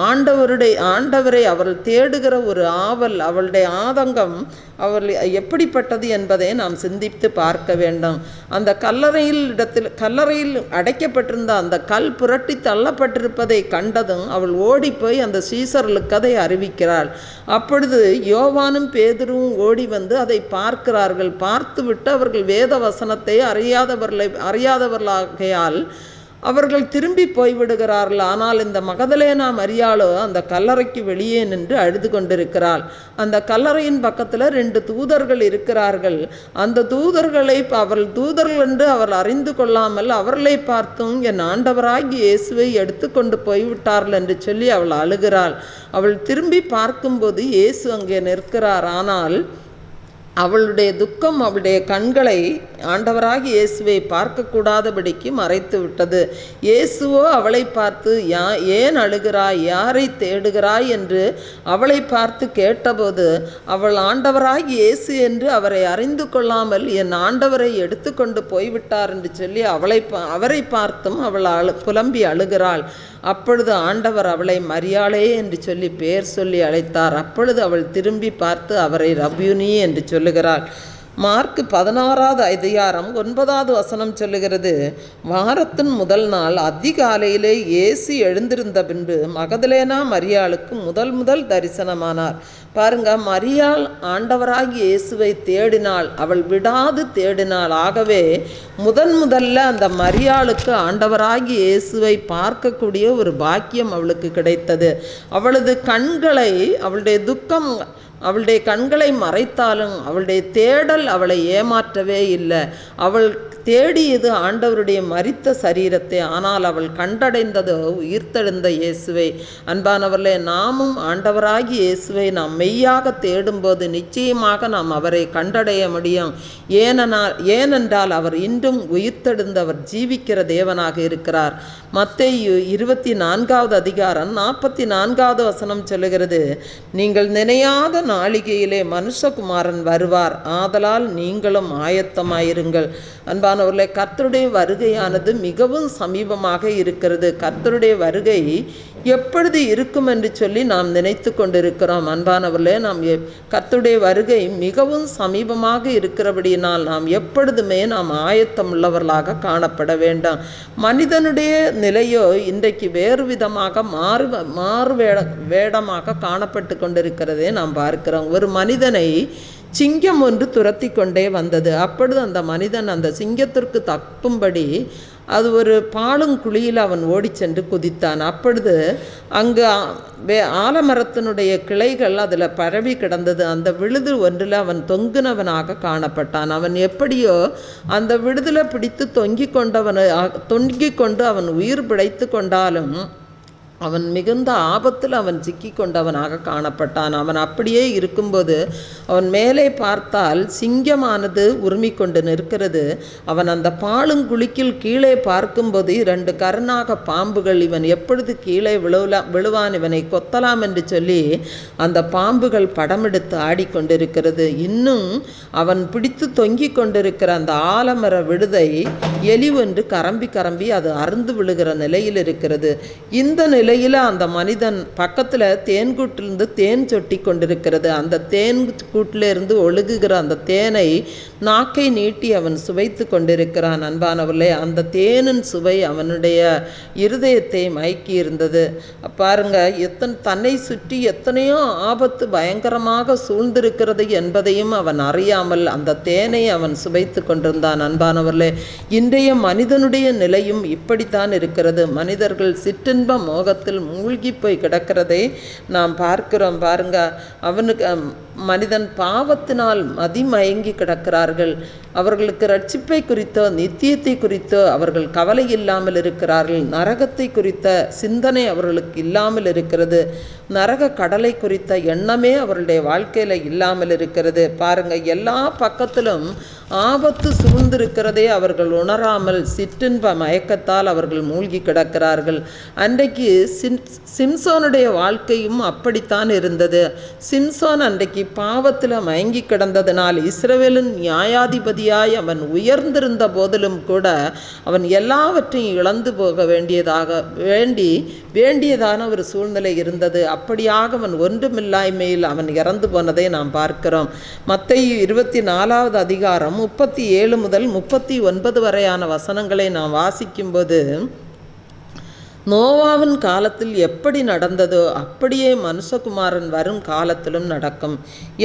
ஆண்டவரை அவள் தேடுகிற ஒரு ஆவல், அவளுடைய ஆதங்கம் அவள் எப்படிப்பட்டது என்பதை நாம் சிந்தித்து பார்க்க வேண்டும். அந்த கல்லறையில் அடைக்கப்பட்டிருந்த அந்த கல் புரட்டி தள்ளப்பட்டிருப்பதை கண்டதும் அவள் ஓடிப்போய் அந்த சீசர்களுக்கு அதை அறிவிக்கிறாள். அப்பொழுது யோவானும் பேதுருவும் ஓடி வந்து அதை பார்க்கிறார்கள். பார்த்துவிட்டு அவர்கள் வேத வசனத்தை அறியாதவர்களாகையால் அவர்கள் திரும்பி போய்விடுகிறார்கள். ஆனால் இந்த மகதலேனா மரியாளோ அந்த கல்லறைக்கு வெளியே நின்று அழுது கொண்டிருக்கிறாள். அந்த கல்லறையின் பக்கத்தில் 2 தூதர்கள் இருக்கிறார்கள். அந்த தூதர்களை அவள் தூதர்கள் என்று அவள் அறிந்து கொள்ளாமல் அவர்களை பார்த்தும் என் ஆண்டவராகிய இயேசுவை எடுத்து கொண்டு போய்விட்டார்கள் என்று சொல்லி அவள் அழுகிறாள். அவள் திரும்பி பார்க்கும்போது இயேசு அங்கே நிற்கிறார். ஆனால் அவளுடைய துக்கம் அவளுடைய கண்களை ஆண்டவராகிய இயேசுவை பார்க்கக்கூடாதபடிக்கு மறைத்து விட்டது. இயேசுவோ அவளை பார்த்து ஏன் அழுகிறாய், யாரை தேடுகிறாய் என்று அவளை பார்த்து கேட்டபோது அவள் ஆண்டவராகிய இயேசு என்று அவரை அறிந்து கொள்ளாமல் என் ஆண்டவரை எடுத்து கொண்டு போய்விட்டார் என்று சொல்லி அவரை பார்த்தும் அவள் புலம்பி அழுகிறாள். அப்பொழுது ஆண்டவர் அவளை மரியாளே என்று சொல்லி பெயர் சொல்லி அழைத்தார். அப்பொழுது அவள் திரும்பி பார்த்து அவரை ரபியுனி என்று சொல்லுகிறாள். மார்க் 16வது அதிகாரம் 9வது வசனம் சொல்லுகிறது, வாரத்தின் முதல் நாள் அதிகாலையிலே இயேசு எழுந்திருந்த பின்பு மகதலேனா மரியாளுக்கு முதல் தரிசனமானார். பாருங்க, மரியாள் ஆண்டவராகிய இயேசுவை தேடினாள், அவள் விடாது தேடினாள். ஆகவே முதல்ல அந்த மரியாளுக்கு ஆண்டவராகிய இயேசுவை பார்க்கக்கூடிய ஒரு பாக்கியம் அவளுக்கு கிடைத்தது. அவளது கண்களை, அவளுடைய துக்கம் அவளுடைய கண்களை மறைத்தாலும் அவளுடைய தேடல் அவளை ஏமாற்றவே இல்லை. அவள் தேடியது ஆண்டவருடைய மரித்த சரீரத்தை. ஆனால் அவள் கண்டடைந்ததோ உயிர்த்தெழுந்த இயேசுவை. அன்பானவர்களே, நாமும் ஆண்டவராகிய இயேசுவை நாம் மெய்யாக தேடும்போது நிச்சயமாக நாம் அவரை கண்டடைய முடியும். ஏனென்றால் அவர் இன்றும் உயிர்த்தெழுந்தவர், ஜீவிக்கிற தேவனாக இருக்கிறார். மத்தேயு 24வது அதிகாரம் 44வது வசனம் சொல்லுகிறது, நீங்கள் நினையாத நாளிகையிலே மனுஷகுமாரன் வருவார், ஆதலால் நீங்களும் ஆயத்தமாயிருங்கள். அன்பானவர்களே, கர்த்தருடைய வருகையானது மிகவும் சமீபமாக இருக்கிறது. கர்த்தருடைய வருகை எப்பொழுது இருக்கும் என்று சொல்லி நாம் நினைத்து கொண்டிருக்கிறோம். அன்பானவர்களே, நாம் கர்த்தருடைய வருகை மிகவும் சமீபமாக இருக்கிறபடியினால் நாம் எப்பொழுதுமே நாம் ஆயத்தம் உள்ளவர்களாக காணப்பட வேண்டும். மனிதனுடைய நிலையோ இன்றைக்கு வேறு விதமாக மாறு வேடமாக காணப்பட்டு கொண்டிருக்கிறதே நாம் பார்க்கிறோம். ஒரு மனிதனை சிங்கம் ஒன்று துரத்தி கொண்டே வந்தது. அப்பொழுது அந்த மனிதன் அந்த சிங்கத்திற்கு தப்பும்படி அது ஒரு பாலுங்குழியில் அவன் ஓடி சென்று குதித்தான். அப்பொழுது அங்கு ஆலமரத்தினுடைய கிளைகள் அதில் பரவி கிடந்தது. அந்த விழுது ஒன்றில் அவன் தொங்குனவனாக காணப்பட்டான். அவன் எப்படியோ அந்த விழுதில் பிடித்து தொங்கிக் கொண்டு அவன் உயிர் பிழைத்து கொண்டாலும் அவன் மிகுந்த ஆபத்தில் அவன் சிக்கி கொண்டவனாக காணப்பட்டான். அவன் அப்படியே இருக்கும்போது அவன் மேலே பார்த்தால் சிங்கமானது உரிமை கொண்டு நிற்கிறது. அவன் அந்த பாலுங்குழிக்கில் கீழே பார்க்கும்போது 2 கருணாக பாம்புகள் இவன் எப்பொழுது கீழே விழுவான், இவனை கொத்தலாம் என்று சொல்லி அந்த பாம்புகள் படமெடுத்து ஆடிக்கொண்டிருக்கிறது. இன்னும் அவன் பிடித்து தொங்கிக் கொண்டிருக்கிற அந்த ஆலமர விடுதை எலி ஒன்று கரம்பி அது அருந்து விழுகிற நிலையில் இருக்கிறது. இந்த நிலையில் அந்த மனிதன் பக்கத்தில் தேன்கூட்டிலிருந்து தேன் சொட்டி கொண்டிருக்கிறது. அந்த தேன் கூட்டிலிருந்து ஒழுகுகிற அந்த தேனை நாக்கை நீட்டி அவன் சுவைத்து கொண்டிருக்கிறான். அன்பானவர்களே, அந்த தேனின் சுவை அவனுடைய இருதயத்தை மயக்கி இருந்தது. பாருங்க, தன்னை சுற்றி எத்தனையோ ஆபத்து பயங்கரமாக சூழ்ந்திருக்கிறது என்பதையும் அவன் அறியாமல் அந்த தேனை அவன் சுவைத்து கொண்டிருந்தான். அன்பானவர்களே, இன்றைய மனிதனுடைய நிலையும் இப்படித்தான் இருக்கிறது. மனிதர்கள் சிற்றின்ப மோகத்தில் மூழ்கி போய் கிடக்கிறதை நாம் பார்க்கிறோம். பாருங்க, மனிதன் பாவத்தினால் மதிமயங்கி கிடக்கிறார்கள். அவர்களுக்கு ரட்சிப்பை குறித்தோ நித்தியத்தை குறித்தோ அவர்கள் கவலை இல்லாமல் இருக்கிறார்கள். நரகத்தை குறித்த சிந்தனை அவர்களுக்கு இல்லாமல் இருக்கிறது. நரக கடலை குறித்த எண்ணமே அவர்களுடைய வாழ்க்கையில் இல்லாமல் இருக்கிறது. பாருங்க, எல்லா பக்கத்திலும் ஆபத்து சூழ்ந்திருக்கிறதே அவர்கள் உணராமல் சிற்றின்ப மயக்கத்தால் அவர்கள் மூழ்கி கிடக்கிறார்கள். அன்றைக்கு சிம்சோனுடைய வாழ்க்கையும் அப்படித்தான் இருந்தது. சிம்சோன் அன்றைக்கு பாவத்தில் மயங்கி கிடந்ததினால் இஸ்ரவேலின் நியாயாதிபதியாய் அவன் உயர்ந்திருந்த போதிலும் கூட அவன் எல்லாவற்றையும் இழந்து போக வேண்டியதான ஒரு சூழ்நிலை இருந்தது. அப்படியாக அவன் ஒன்றுமில்லாய்மையில் அவன் இறந்து போனதை நாம் பார்க்கிறோம். மத்தேயு 24வது அதிகாரம் 37 முதல் 39 வரையான வசனங்களை நாம் வாசிக்கும்போது, நோவாவின் காலத்தில் எப்படி நடந்ததோ அப்படியே மனுஷகுமாரன் வரும் காலத்திலும் நடக்கும்.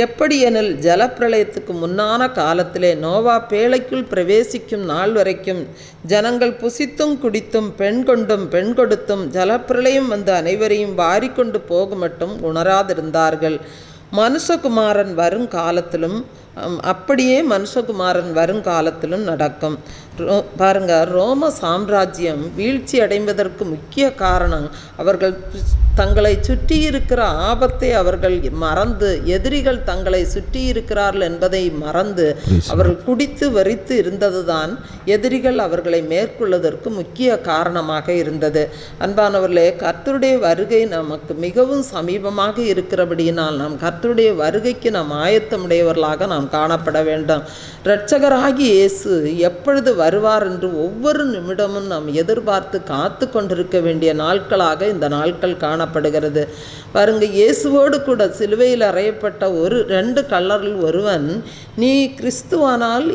எப்படி எனில், ஜலப்பிரளயத்துக்கு முன்னான காலத்திலே நோவா பேழைக்குள் பிரவேசிக்கும் நாள் வரைக்கும் ஜனங்கள் புசித்தும் குடித்தும் பெண் கொண்டும் பெண் கொடுத்தும் ஜலப்பிரளயம் வந்து அனைவரையும் வாரிக்கொண்டு போக மட்டும் உணராதிருந்தார்கள். மனுஷகுமாரன் வரும் காலத்திலும் அப்படியே மனுஷகுமாரன் வருங்காலத்திலும் நடக்கும். பாருங்க, ரோம சாம்ராஜ்யம் வீழ்ச்சி அடைவதற்கு முக்கிய காரணம் அவர்கள் தங்களை சுற்றி இருக்கிற ஆபத்தை அவர்கள் மறந்து, எதிரிகள் தங்களை சுற்றி இருக்கிறார்கள் என்பதை மறந்து அவர்கள் குடித்து வெறித்து இருந்ததுதான் எதிரிகள் அவர்களை மேற்கொள்வதற்கு முக்கிய காரணமாக இருந்தது. அன்பானவர்களே, கர்த்தருடைய வருகை நமக்கு மிகவும் சமீபமாக இருக்கிறபடியினால் நாம் கர்த்தருடைய வருகைக்கு நாம் ஆயத்தமுடையவர்களாக நாம் காணப்பட வேண்டும். இரட்சகராகி இயேசு எப்பொழுது வருவார் என்று ஒவ்வொரு நிமிடமும் நாம் எதிர்பார்த்து காத்து கொண்டிருக்க வேண்டிய நாட்களாக இந்த நாட்கள் காணப்படுகிறது. பாருங்க, இயேசுவோடு கூட சிலுவையில் அறையப்பட்ட 2 கள்ளரில் ஒருவன், நீ கிறிஸ்துவானால்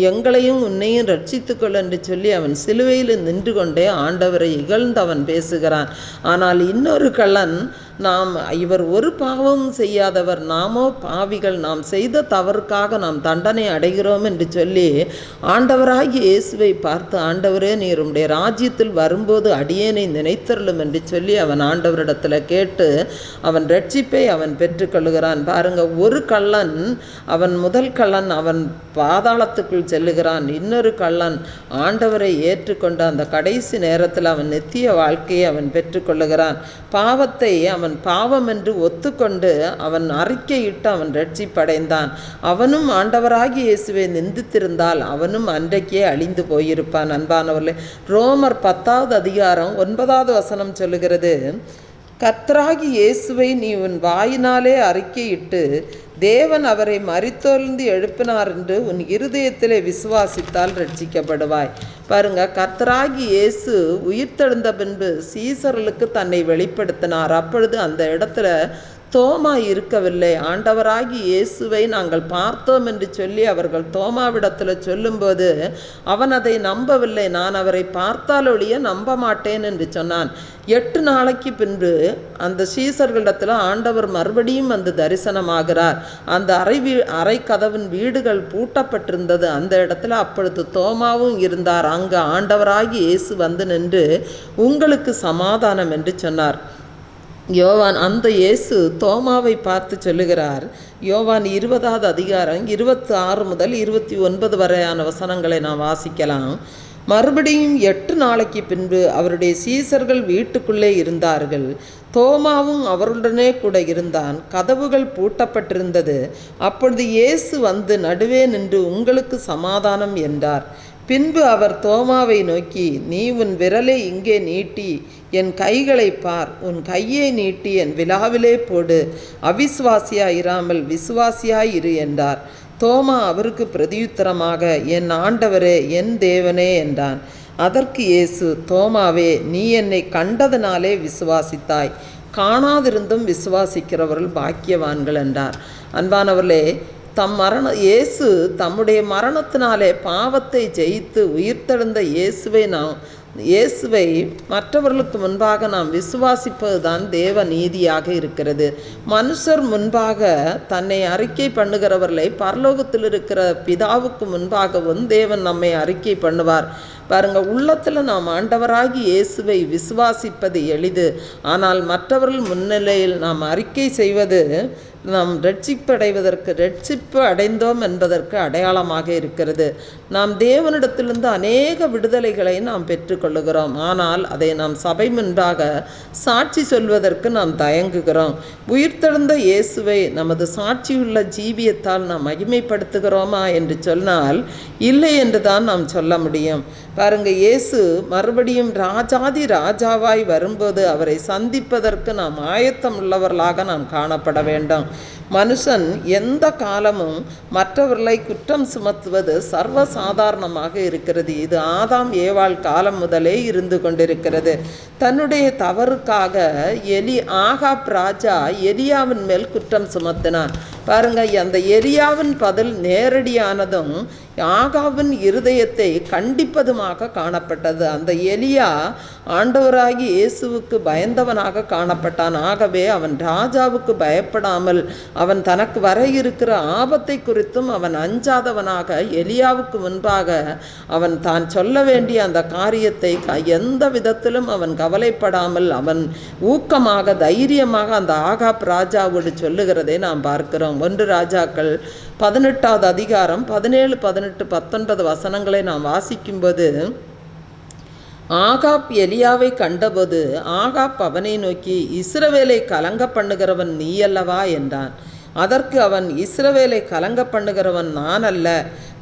எங்களையும் உன்னையும் ரட்சித்துக்கொள் என்று சொல்லி அவன் சிலுவையில் நின்று கொண்டே ஆண்டவரை இகழ்ந்து அவன் பேசுகிறான். ஆனால் இன்னொரு கள்ளன், இவர் ஒரு பாவமும் செய்யாதவர், நாமோ பாவிகள், நாம் செய்த தவறுக்காக நாம் தண்டனை அடைகிறோம் என்று சொல்லி ஆண்டவராகிய இயேசுவை பார்த்து, ஆண்டவரே, நீர் உம்முடைய ராஜ்யத்தில் வரும்போது அடியேனை நினைத்தருளும் என்று சொல்லி அவன் ஆண்டவரிடத்தில் கேட்டு அவன் ரட்சிப்பை அவன் பெற்றுக்கொள்கிறான். பாருங்க, ஒரு கள்ளன், முதல் கள்ளன் அவன் பாதாளத்துக்குள் செல்லுகிறான். இன்னொரு கள்ளன் ஆண்டவரை ஏற்றுக்கொண்டு அந்த கடைசி நேரத்தில் அவன் நித்திய வாழ்க்கையை அவன் பெற்றுக்கொள்ளுகிறான். பாவத்தை அவன் பாவம் என்று ஒத்துக்கொண்டு அவன் அறிக்கையிட்டு அவன் ரட்சிப்படைந்தான். அவனும் ஆண்டவராகிய இயேசுவை நிந்தித்திருந்தால் அவனும் அன்றைக்கே அழிந்து போயிருப்பான். அன்பானவர்களே, ரோமர் 10வது அதிகாரம் 9வது வசனம் சொல்லுகிறது, கர்த்தராகி இயேசுவை நீ உன் வாயினாலே அறிக்கையிட்டு தேவன் அவரை மரித்தோர்ந்து எழுப்பினார் என்று உன் இருதயத்திலே விசுவாசித்தால் ரட்சிக்கப்படுவாய். பாருங்க, கர்த்தராகி இயேசு உயிர்த்தெழுந்த பின்பு சீசர்களுக்கு தன்னை வெளிப்படுத்தினார். அப்பொழுது அந்த இடத்துல தோமா இருக்கவில்லை. ஆண்டவராகி இயேசுவை நாங்கள் பார்த்தோம் என்று சொல்லி அவர்கள் தோமாவிடத்தில் சொல்லும்போது அவன் அதை நம்பவில்லை. நான் அவரை பார்த்தாலொழிய நம்ப மாட்டேன் என்று சொன்னான். 8 நாளைக்கு பின்பு அந்த சீசர்களிடத்தில் ஆண்டவர் மறுபடியும் வந்து தரிசனமாகிறார். அந்த அறை கதவின் வீடுகள் பூட்டப்பட்டிருந்தது. அந்த இடத்துல அப்பொழுது தோமாவும் இருந்தார். அங்கு ஆண்டவராகி இயேசு வந்து நின்று உங்களுக்கு சமாதானம் என்று சொன்னார். யோவான், அந்த இயேசு தோமாவை பார்த்து சொல்லுகிறார். யோவான் 20வது அதிகாரம் 26 முதல் 29 வரையான வசனங்களை நாம் வாசிக்கலாம். மறுபடியும் 8 நாளைக்கு பின்பு அவருடைய சீசர்கள் வீட்டுக்குள்ளே இருந்தார்கள். தோமாவும் அவருடனே கூட இருந்தான். கதவுகள் பூட்டப்பட்டிருந்தது. அப்பொழுது இயேசு வந்து நடுவே நின்று உங்களுக்கு சமாதானம் என்றார். பின்பு அவர் தோமாவை நோக்கி, நீ உன் விரலை இங்கே நீட்டி என் கைகளை பார், உன் கையை நீட்டி என் விலாவிலே போடு, அவிசுவாசியாயிராமல் விசுவாசியாயிரு என்றார். தோமா அவருக்கு பிரதியுத்தரமாக, என் ஆண்டவரே, என் தேவனே என்றான். அதற்கு இயேசு, தோமாவே, நீ என்னை கண்டதனாலே விசுவாசித்தாய், காணாதிருந்தும் விசுவாசிக்கிறவர்கள் பாக்கியவான்கள் என்றார். அன்பானவர்களே, இயேசு தம்முடைய மரணத்தினாலே பாவத்தை ஜெயித்து உயிர்த்தெழுந்த இயேசுவை மற்றவர்களுக்கு முன்பாக நாம் விசுவாசிப்பது தான் தேவ நீதியாக இருக்கிறது. மனுஷர் முன்பாக தன்னை அறிக்கை பண்ணுகிறவர்களை பரலோகத்தில் இருக்கிற பிதாவுக்கு முன்பாகவும் தேவன் நம்மை அறிக்கை பண்ணுவார். பாருங்க, உள்ளத்தில் நாம் ஆண்டவராகி இயேசுவை விசுவாசிப்பது எளிது. ஆனால் மற்றவர்கள் முன்னிலையில் நாம் அறிக்கை செய்வது நாம் ரட்சிப்பு அடைந்தோம் என்பதற்கு அடையாளமாக இருக்கிறது. நாம் தேவனிடத்திலிருந்து அநேக விடுதலைகளை நாம் பெற்றுக்கொள்ளுகிறோம். ஆனால் அதை நாம் சபை முன்பாக சாட்சி சொல்வதற்கு நாம் தயங்குகிறோம். உயிர்த்தெழுந்த இயேசுவை நமது சாட்சியுள்ள ஜீவியத்தால் நாம் மகிமைப்படுத்துகிறோமா என்று சொன்னால் இல்லை என்று தான் நாம் சொல்ல முடியும். பாருங்க, இயேசு மறுபடியும் ராஜாதி ராஜாவாய் வரும்போது அவரை சந்திப்பதற்கு நாம் ஆயத்தம் உள்ளவர்களாக நாம் காணப்பட வேண்டும். மனுஷன் எந்த காலமும் மற்றவர்களை குற்றம் சுமத்துவது சர்வசாதாரணமாக இருக்கிறது. இது ஆதாம் ஏவாள் காலம் முதலே இருந்து கொண்டிருக்கிறது. தன்னுடைய தவறுக்காக ஆகாப் ராஜா எலியாவின் மேல் குற்றம் சுமத்தினான். பாருங்க, அந்த எலியாவின் பதில் நேரடியானதும் ஆகாவின் இருதயத்தை கண்டிப்பதுமாக காணப்பட்டது. அந்த எலியா ஆண்டவராகி இயேசுவுக்கு பயந்தவனாக காணப்பட்டான். ஆகவே அவன் ராஜாவுக்கு பயப்படாமல் அவன் தனக்கு வர இருக்கிற ஆபத்தை குறித்தும் அவன் அஞ்சாதவனாக எலியாவுக்கு முன்பாக அவன் தான் சொல்ல வேண்டிய அந்த காரியத்தை எந்த விதத்திலும் அவன் கவலைப்படாமல் அவன் ஊக்கமாக தைரியமாக அந்த ஆகாப் ராஜாவோடு சொல்லுகிறதை நாம் பார்க்கிறோம். 1 ராஜாக்கள் 18வது அதிகாரம் 17, 18, 19 வசனங்களை நாம் வாசிக்கும்போது, ஆகாப் எலியாவை கண்டபோது ஆகாப் அவனை நோக்கி, இஸ்ரவேலை கலங்க பண்ணுகிறவன் நீ அல்லவா என்றான். அதற்கு அவன், இஸ்ரவேலை கலங்க பண்ணுகிறவன் நான் அல்ல,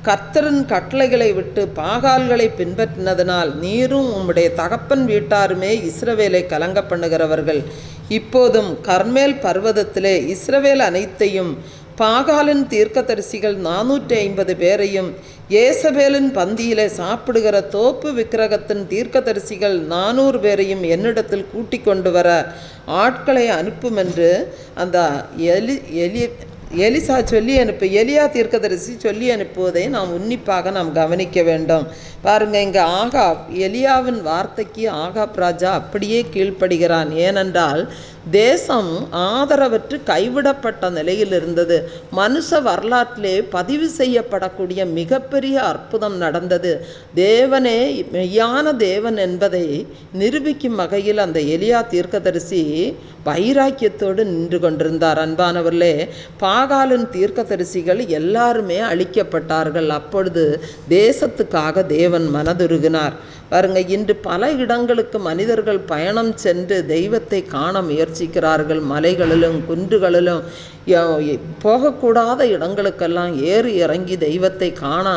கர்த்தரின் கட்டளைகளை விட்டு பாகால்களை பின்பற்றினதனால் நீரும் உம்முடைய தகப்பன் வீட்டாருமே இஸ்ரவேலை கலங்க பண்ணுகிறவர்கள். இப்போதும் கர்மேல் பர்வதத்திலே இஸ்ரவேல் அனைத்தையும் பாகாலின் தீர்க்கதரிசிகள் 450 பேரையும் ஏசபேலின் பந்தியிலே சாப்பிடுகிற தோப்பு விக்கிரகத்தின் தீர்க்கதரிசிகள் 400 பேரையும் என்னிடத்தில் கூட்டிக் கொண்டு வர ஆட்களை அனுப்பும் என்று அந்த எலிசா சொல்லி எலியா தீர்க்கதரிசி சொல்லி அனுப்புவதை நாம் உன்னிப்பாக நாம் கவனிக்க வேண்டும். பாருங்கள், இங்கே ஆகாப் எலியாவின் வார்த்தைக்கு ஆகாப் ராஜா அப்படியே கீழ்ப்படுகிறான். ஏனென்றால் தேசம் ஆதரவற்று கைவிடப்பட்ட நிலையில் இருந்தது. மனுஷ வரலாற்றிலே பதிவு செய்யப்படக்கூடிய மிகப்பெரிய அற்புதம் நடந்தது. தேவனே மெய்யான தேவன் என்பதை நிரூபிக்கும் வகையில் அந்த எலியா தீர்க்கதரிசி வைராக்கியத்தோடு நின்று கொண்டிருந்தார். அன்பானவர்களே, பாகாலின் தீர்க்கதரிசிகள் எல்லாருமே அழிக்கப்பட்டார்கள். அப்பொழுது தேசத்துக்காக தேவன் மனதுருகினார். பாருங்க, இன்று பல இடங்களுக்கு மனிதர்கள் பயணம் சென்று தெய்வத்தை காண முயற்சிக்கிறார்கள். மலைகளிலும் குன்றுகளிலும் போகக்கூடாத இடங்களுக்கெல்லாம் ஏறி இறங்கி தெய்வத்தை காண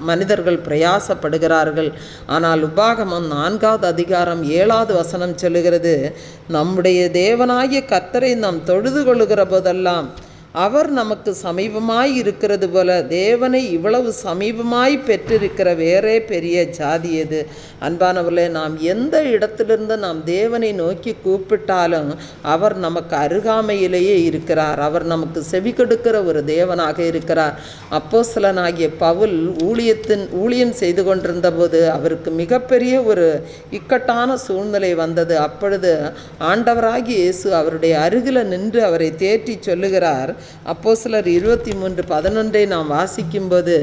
மனிதர்கள் பிரயாசப்படுகிறார்கள். ஆனால் உபாகமம் 4வது அதிகாரம் 7வது வசனம் சொல்லுகிறது, நம்முடைய தேவனாகிய கர்த்தரை நாம் தொழுது கொள்ளுகிற போதெல்லாம் அவர் நமக்கு சமீபமாய் இருக்கிறது போல தேவனை இவ்வளவு சமீபமாய் பெற்றிருக்கிற வேறே பெரிய ஜாதி எது? அன்பானவர்களே, நாம் எந்த இடத்திலிருந்து நாம் தேவனை நோக்கி கூப்பிட்டாலும் அவர் நமக்கு அருகாமையிலேயே இருக்கிறார். அவர் நமக்கு செவி கொடுக்கிற ஒரு தேவனாக இருக்கிறார். அப்போஸ்தலனாகிய பவுல் ஊழியம் செய்து கொண்டிருந்த போது அவருக்கு மிகப்பெரிய ஒரு இக்கட்டான சூழ்நிலை வந்தது. அப்பொழுது ஆண்டவராகிய இயேசு அவருடைய அருகில் நின்று அவரை தேற்றி சொல்லுகிறார். அப்போஸ்தலர் 23:11 நாம் வாசிக்கும்போது,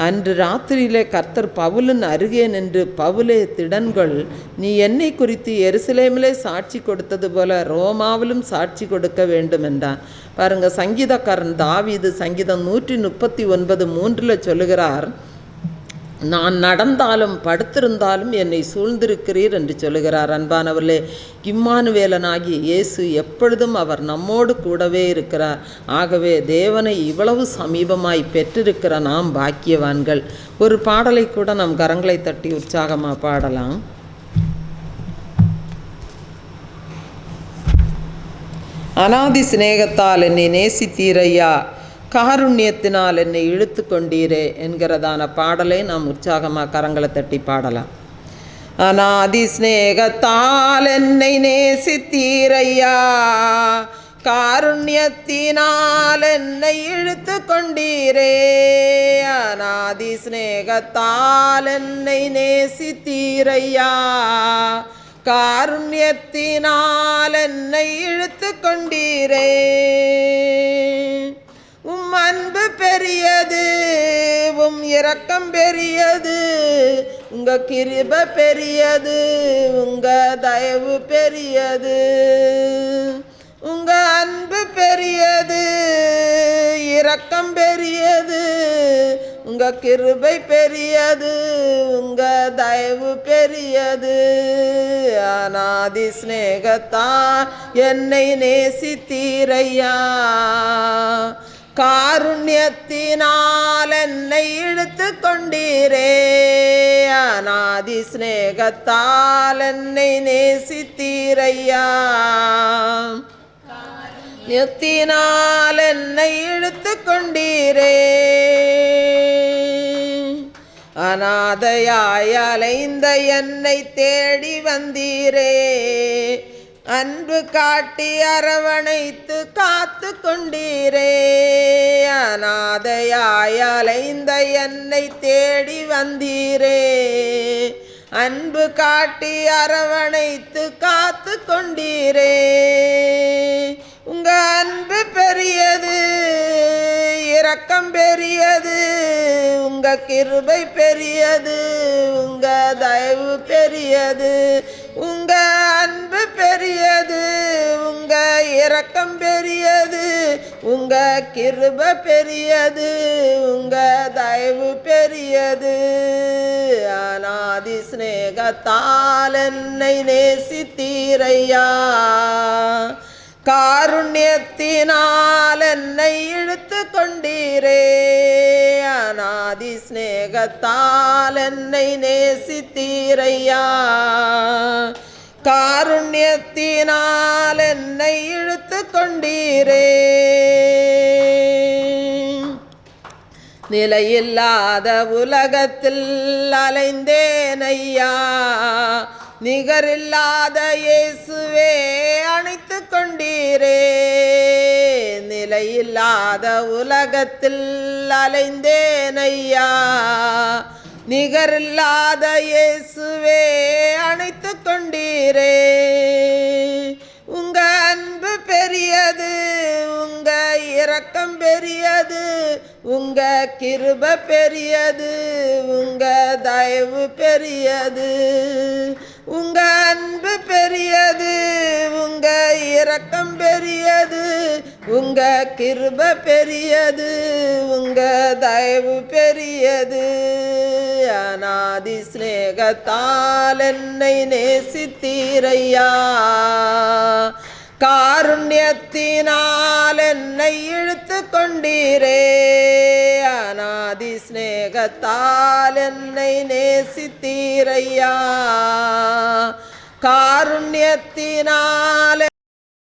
அன்று ராத்திரியிலே கர்த்தர் பவுலின் அருகே நின்று, பவுலே திடன்கள், நீ என்னை குறித்து எருசலேமிலே சாட்சி கொடுத்தது போல ரோமாவிலும் சாட்சி கொடுக்க வேண்டும் என்றான். பாருங்க, சங்கீதக்காரன் தாவீது சங்கீதம் 139:3 சொல்லுகிறார், நான் நடந்தாலும் படுத்திருந்தாலும் என்னை சூழ்ந்திருக்கிறீர் என்று சொல்லுகிறார். அன்பானவர்களே, இம்மானுவேலனாகி இயேசு எப்பொழுதும் அவர் நம்மோடு கூடவே இருக்கிறார். ஆகவே தேவனை இவ்வளவு சமீபமாய் பெற்றிருக்கிற நாம் பாக்கியவான்கள். ஒரு பாடலை கூட நம் கரங்களை தட்டி உற்சாகமாக பாடலாம். அநாதி சிநேகத்தால் என்னை நேசித்தீரையா, காருண்யத்தினால் என்னை இழுத்து கொண்டீரே என்கிறதான பாடலை நாம் உற்சாகமாக கரங்களை தட்டி பாடலாம். அநாதி சிநேகத்தால் என்னை நேசித்தீரையா, காருண்யத்தினால் என்னை இழுத்து கொண்டீரே. அநாதி சிநேகத்தால் என்னை நேசித்தீரையா, காருண்யத்தினால் என்னை இழுத்து கொண்டீரே. உம் அன்பு பெரியது, உம் இரக்கம் பெரியது, உங்க கிருபை பெரியது, உங்க தயவு பெரியது. உங்க அன்பு பெரியது, இரக்கம் பெரியது, உங்க கிருபை பெரியது, உங்க தயவு பெரியது. அநாதி சிநேகத்தால் என்னை நேசித்தீரையா, காருண்யத்தினால் என்னை இழுத்து கொண்டீரே, அநாதி சிநேகத்தால் என்னை நேசித்தீரையா. நியத்தினால் என்னை இழுத்து கொண்டீரே, அநாதையாய் அலைந்த என்னை தேடி வந்தீரே, அன்பு காட்டி அரவணைத்து காத்து கொண்டீரே. அநாதையாய் அலைந்த என்னை தேடி வந்தீரே, அன்பு காட்டி அரவணைத்து காத்து கொண்டீரே. உங்க அன்பு பெரியது, இரக்கம் பெரியது, உங்க கிருபை பெரியது, உங்க தயவு பெரியது. உங்க அன்பு பெரியது, உங்க இரக்கம் பெரியது, உங்க கிருபை பெரியது, உங்க தயவு பெரியது. அநாதி சிநேகத்தால் என்னை நேசித்தீரையா, காருண்யத்தினால் என்னை இழுத்து கொண்டீரே, அநாதி சிநேகத்தால் என்னை நேசித்தீரையா, காருண்யத்தினால் என்னை இழுத்து கொண்டீரே. நிலையில்லாத உலகத்தில் அலைந்தேன் ஐயா, நிகரில்லாத இயேசுவே அணைத்து கொண்டீரே. நிலையில்லாத உலகத்தில் அலைந்தேன் ஐயா, நிகரில்லாத இயேசுவே அணைத்து கொண்டீரே. உங்க அன்பு பெரியது, உங்க இரக்கம் பெரியது, உங்க கிருபை பெரியது, உங்க தயவு பெரியது. உங்க அன்பு பெரியது, உங்க இரக்கம் பெரியது, உங்க கிருபை பெரியது, உங்க தயவு பெரியது. அநாதி சிநேகத்தால் என்னை நேசித்தீரையா, காருண்யத்தினால் என்னை இழுத்து கொண்டீரே, அநாதி சிநேகத்தால் என்னை நேசித்தீரையா, காருண்யத்தினால்